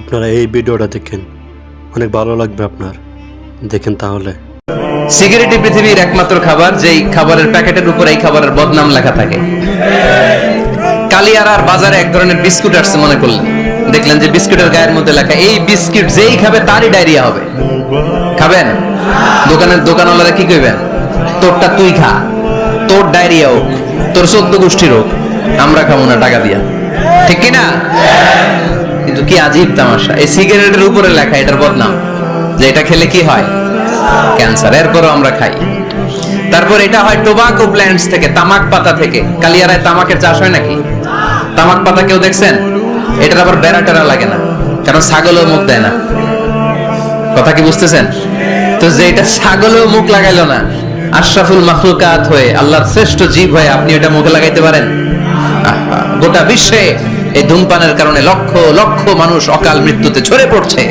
আপনারা এই ভিডিওটা দেখেন, অনেক ভালো লাগবে আপনার, দেখেন তাহলে। সিগারেটই পৃথিবীর একমাত্র খাবার যেই খাবারের প্যাকেটের উপর এই খাবারের বদনাম লেখা থাকে। কালিয়ারার বাজারে এক ধরনের বিস্কুট আসছে মনে করলেন, দেখলেন যে বিস্কুটের গায়ের মধ্যে লেখা এই বিস্কুট যেই খাবে তারই ডায়রিয়া হবে। খাবেন? দোকানওয়ালারা কি কইবেন? তোরটা তুই খা, তোর ডায়রিয়া হোক, তোর 14 গোষ্ঠীর হোক, আমরা খাবো না টাকা দিয়া, ঠিক কিনা? কিন্তু কি আজীব তামাশা, এই সিগারেটের উপরে লেখা এটার বদনাম, যে এটা খেলে কি হয়? ক্যান্সার। এরপরও আমরা খাই। তারপর এটা হয় টোবাকো প্ল্যান্টস থেকে, তামাক পাতা থেকে। কালিয়ারায় তামাকের চাষ হয় নাকি? তামাক পাতা কেউ দেখছেন? এটার আবার বেড়া টেরা লাগে না, কারণ ছাগলও মুখ দেয় না। কথা কি বুঝতেছেন? তো যে এটা ছাগলও মুখ লাগাইলো না, আশরাফুল মাখলুকাত হয়ে, আল্লাহর শ্রেষ্ঠ জীব হয়ে আপনি এটা মুখে লাগাইতে পারেন? গোটা বিশ্বে এই ধূমপানের কারণে লক্ষ লক্ষ মানুষ অকাল মৃত্যুতে ঝরে পড়ছে।